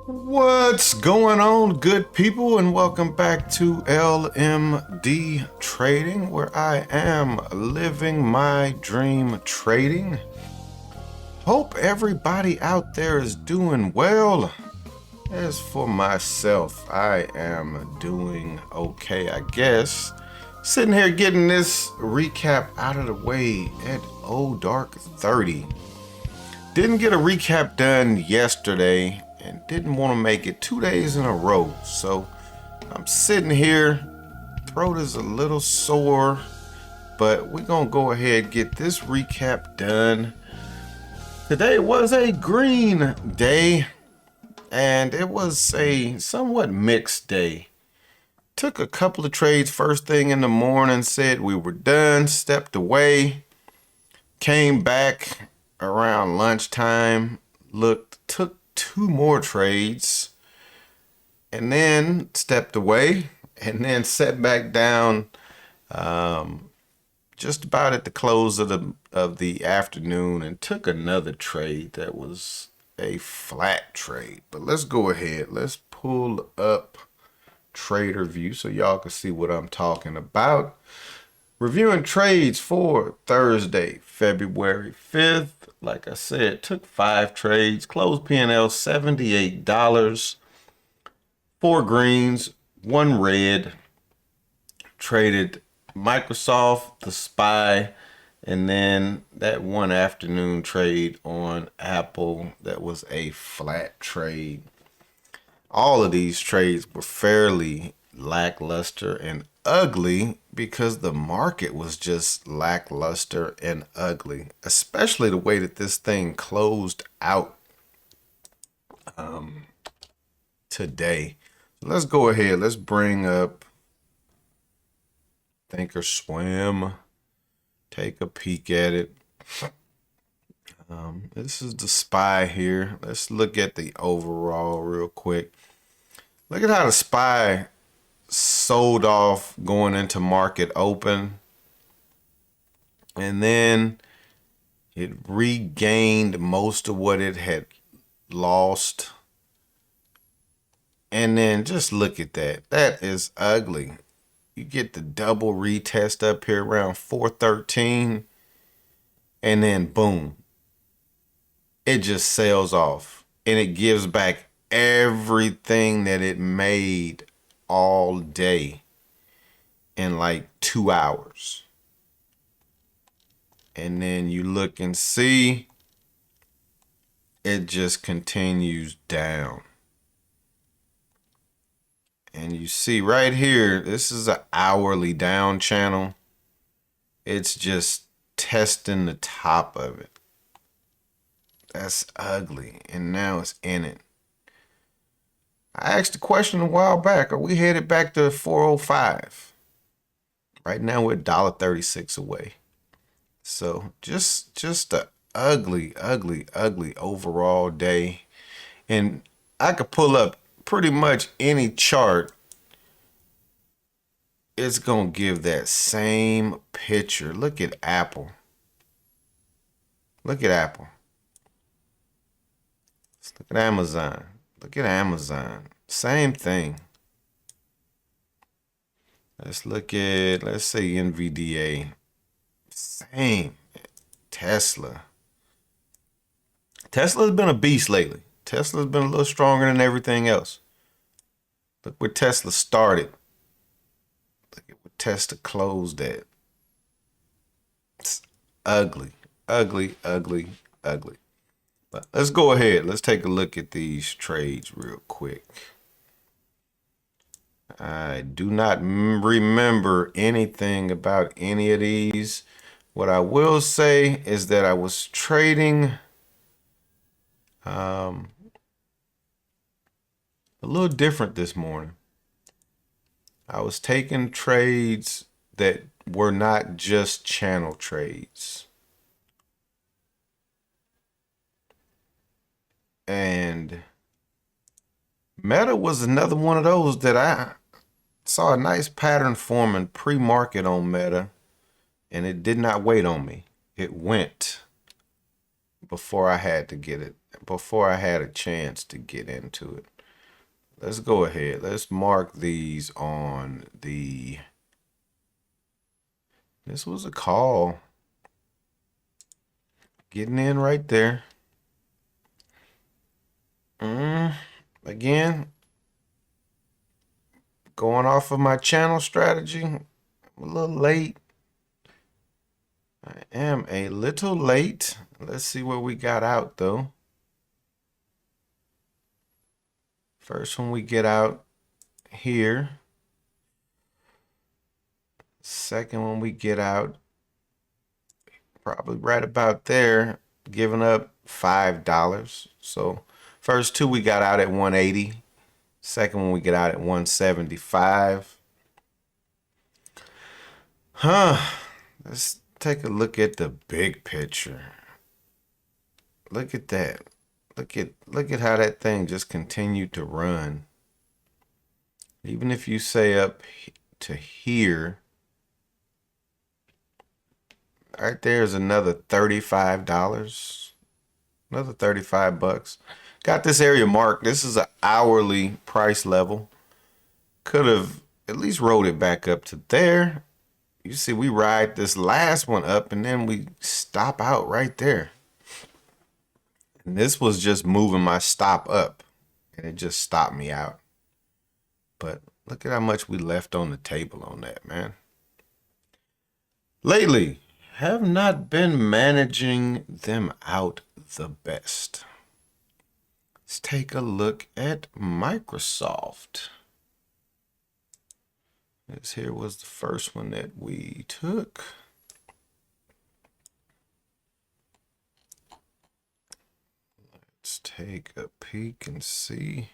What's going on, good people, and welcome back to LMD Trading, where I am living my dream trading. Hope everybody out there is doing well. As for myself, I am doing okay, I guess. Sitting here getting this recap out of the way at dark 30. Didn't get a recap done yesterday and didn't want to make it 2 days in a row. So I'm sitting here, throat is a little sore, but we're going to go ahead and get this recap done. Today was a green day and it was a somewhat mixed day. Took a couple of trades first thing in the morning, said we were done, stepped away, came back around lunchtime, took two more trades, and then stepped away, and then sat back down just about at the close of the afternoon and took another trade that was a flat trade. But let's go ahead. Let's pull up TRADERVUE so y'all can see what I'm talking about. Reviewing trades for Thursday, February 5th. Like I said, took 5 trades, closed P&L $78, 4 greens, 1 red. Traded Microsoft, the SPY, and then that one afternoon trade on Apple that was a flat trade. All of these trades were fairly lackluster and ugly because the market was just lackluster and ugly, especially the way that this thing closed out today. Let's go ahead. Let's bring up Thinkorswim, take a peek at it. This is the SPY here. Let's look at the overall real quick. Look at how the SPY sold off going into market open, and then it regained most of what it had lost. And then just look at that. That is ugly. You get the double retest up here around 413, and then boom, it just sells off and it gives back everything that it made all day in like 2 hours. And then you look and see it just continues down. And you see right here, this is an hourly down channel. It's just testing the top of it. That's ugly. And now it's in it. I asked the question a while back, are we headed back to 405? Right now we're $1.36 away. So just a ugly overall day. And I could pull up pretty much any chart. It's gonna give that same picture. Look at Apple. Look at Apple. Let's look at Amazon. Look at Amazon. Same thing. Let's say NVDA. Same. Tesla. Tesla's been a beast lately. Tesla's been a little stronger than everything else. Look where Tesla started. Look at where Tesla closed at. It's ugly. But let's go ahead. Let's take a look at these trades real quick. I do not remember anything about any of these. What I will say is that I was trading a little different this morning. I was taking trades that were not just channel trades. And Meta was another one of those that I saw a nice pattern forming pre-market on Meta, and it did not wait on me. It went before I had to get it, before I had a chance to get into it. let's go ahead. Let's mark these on the, this was a call. Getting in right there. Again, going off of my channel strategy, I'm a little late. I am a little late. Let's see where we got out though. First one we get out here. Second one we get out probably right about there, giving up $5. So first two we got out at 180. Second one we get out at 175. Let's take a look at the big picture. Look at that. Look at how that thing just continued to run. Even if you say up to here, right there's another $35. Another 35 bucks. Got this area marked. This is an hourly price level. Could have at least rolled it back up to there. You see, we ride this last one up and then we stop out right there. And this was just moving my stop up and it just stopped me out. But look at how much we left on the table on that, man. Lately, have not been managing them out the best. Let's take a look at Microsoft. This here was the first one that we took. Let's take a peek and see.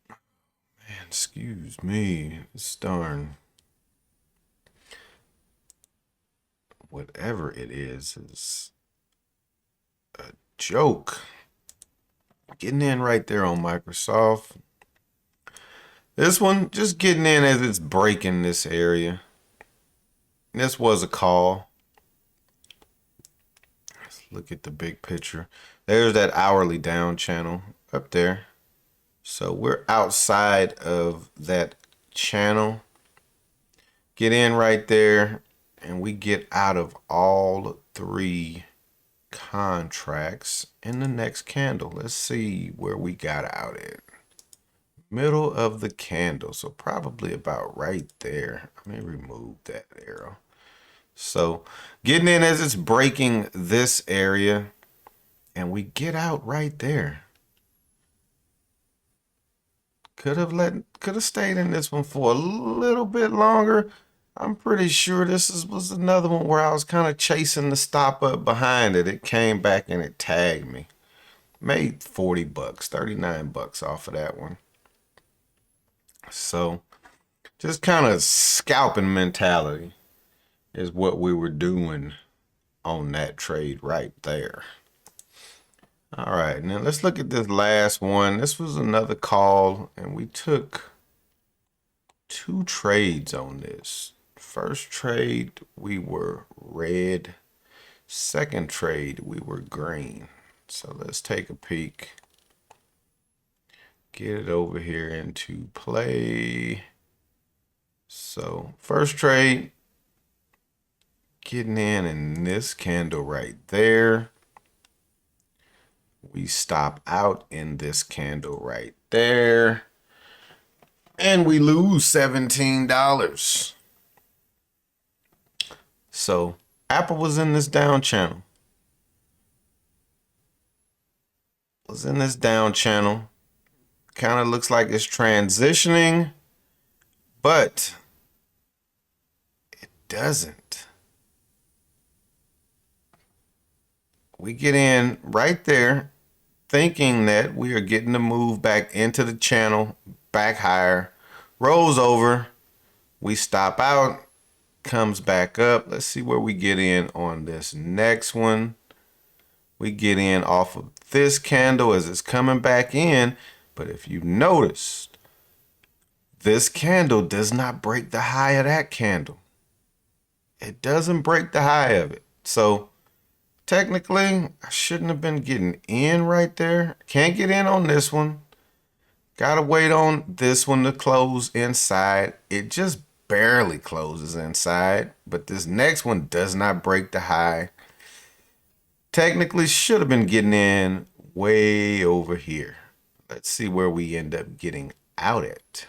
Man, excuse me, this darn whatever it is a joke. Getting in right there on Microsoft. This one just getting in as it's breaking this area. This was a call. Let's look at the big picture. There's that hourly down channel up there. So we're outside of that channel. Get in right there and we get out of all three contracts in the next candle. Let's see where we got out at. Middle of the candle, so probably about right there. Let me remove that arrow. So getting in as it's breaking this area and we get out right there. Could have stayed in this one for a little bit longer. I'm pretty sure this was another one where I was kind of chasing the stop up behind it. It came back and it tagged me. Made 40 bucks, 39 bucks off of that one. So just kind of scalping mentality is what we were doing on that trade right there. All right, now let's look at this last one. This was another call and we took two trades on this. First trade, we were red. Second trade, we were green. So let's take a peek. Get it over here into play. So first trade, getting in this candle right there. We stop out in this candle right there. And we lose $17. So Apple was in this down channel. Kind of looks like it's transitioning, but it doesn't. We get in right there thinking that we are getting the move back into the channel, back higher, rolls over, we stop out, comes back up. Let's see where we get in on this next one. We get in off of this candle as it's coming back in. But if you noticed, this candle does not break the high of that candle. It doesn't break the high of it. So Technically, I shouldn't have been getting in right there. Can't get in on this one. Gotta wait on this one to close inside. It just barely closes inside, but this next one does not break the high. Technically, should have been getting in way over here. Let's see where we end up getting out at.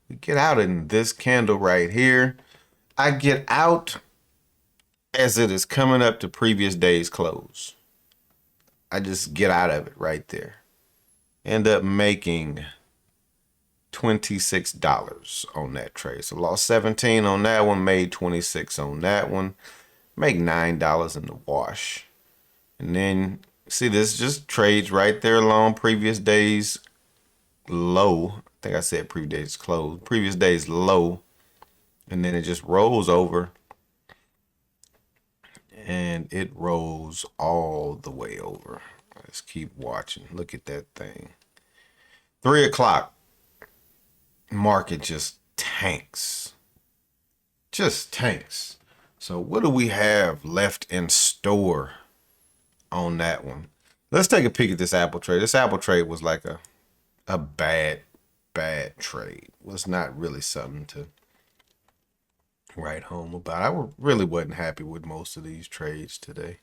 We get out in this candle right here. I get out as it is coming up to previous day's close. I just get out of it right there. End up making $26 on that trade. So lost 17 on that one, made 26 on that one, make $9 in the wash. And then see, this just trades right there along previous days low. I think I said previous days close, previous days low. And then it just rolls over and it rolls all the way over. Let's keep watching. Look at that thing. 3 o'clock. Market just tanks. Just tanks. So what do we have left in store on that one? Let's take a peek at this Apple trade. This Apple trade was like a bad trade. It was not really something to write home about. I really wasn't happy with most of these trades today.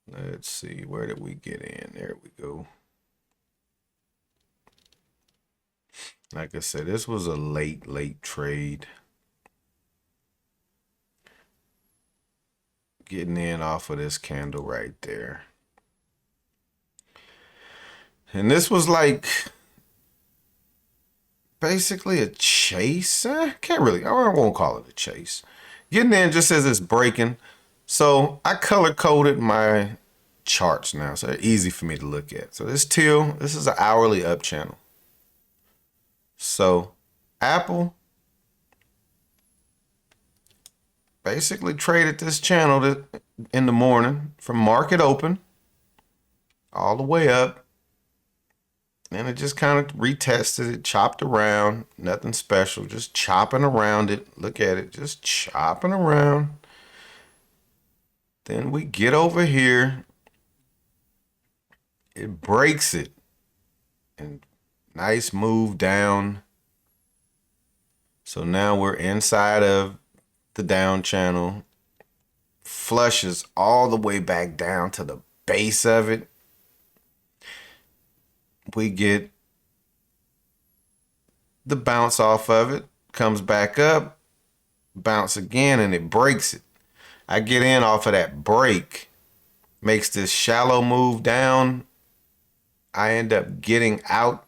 Let's see, where did we get in? There we go. Like I said, this was a late trade. Getting in off of this candle right there. And this was like basically a chase. I won't call it a chase. Getting in just as it's breaking. So I color coded my charts now, so they're easy for me to look at. So this teal, this is an hourly up channel. So Apple basically traded this channel in the morning from market open all the way up. And it just kind of retested it, chopped around, nothing special, just chopping around it. Look at it, just chopping around. Then we get over here. It breaks it. And nice move down. So now we're inside of the down channel. Flushes all the way back down to the base of it. We get the bounce off of it, comes back up, bounce again, and it breaks it. I get in off of that break, makes this shallow move down. I end up getting out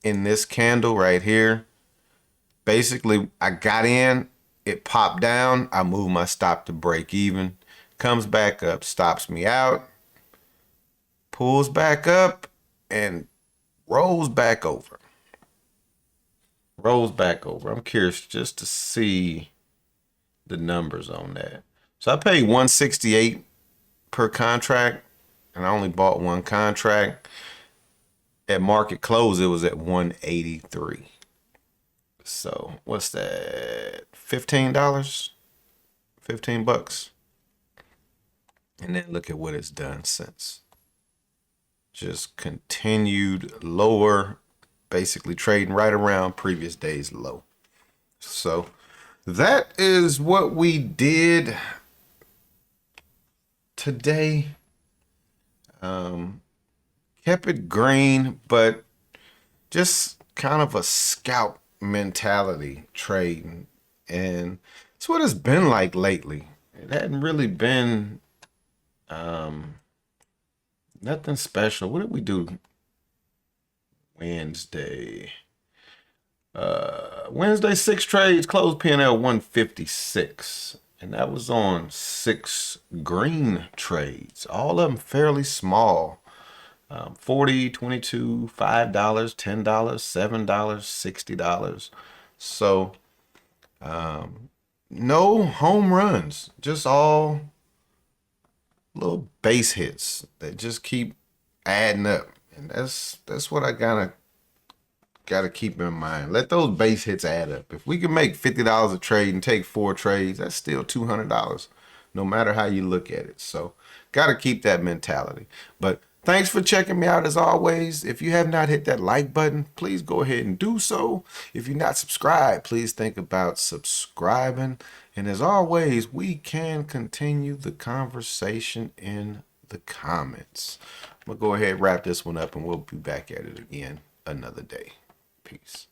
in this candle right here. Basically, I got in, it popped down, I move my stop to break even, comes back up, stops me out, pulls back up, and rolls back over. Rolls back over. I'm curious just to see the numbers on that. So I paid $168 per contract, and I only bought one contract. At market close, it was at $183. So what's that? $15? 15 bucks. And then look at what it's done since. Just continued lower, basically trading right around previous day's low. So that is what we did today. Kept it green, but just kind of a scalp mentality trading. And it's what it's been like lately. It hadn't really been nothing special. What did we do Wednesday? Wednesday, 6 trades, closed P&L 156. And that was on 6 green trades. All of them fairly small. $40, $22, $5, $10, $7, $60. So no home runs, just all little base hits that just keep adding up. And that's what I gotta keep in mind. Let those base hits add up. If we can make $50 a trade and take 4 trades, that's still $200. no matter how you look at it. So got to keep that mentality. But thanks for checking me out as always. If you have not hit that like button, please go ahead and do so. If you're not subscribed, please think about subscribing. And as always, we can continue the conversation in the comments. I'm going to go ahead and wrap this one up, and we'll be back at it again another day. Peace.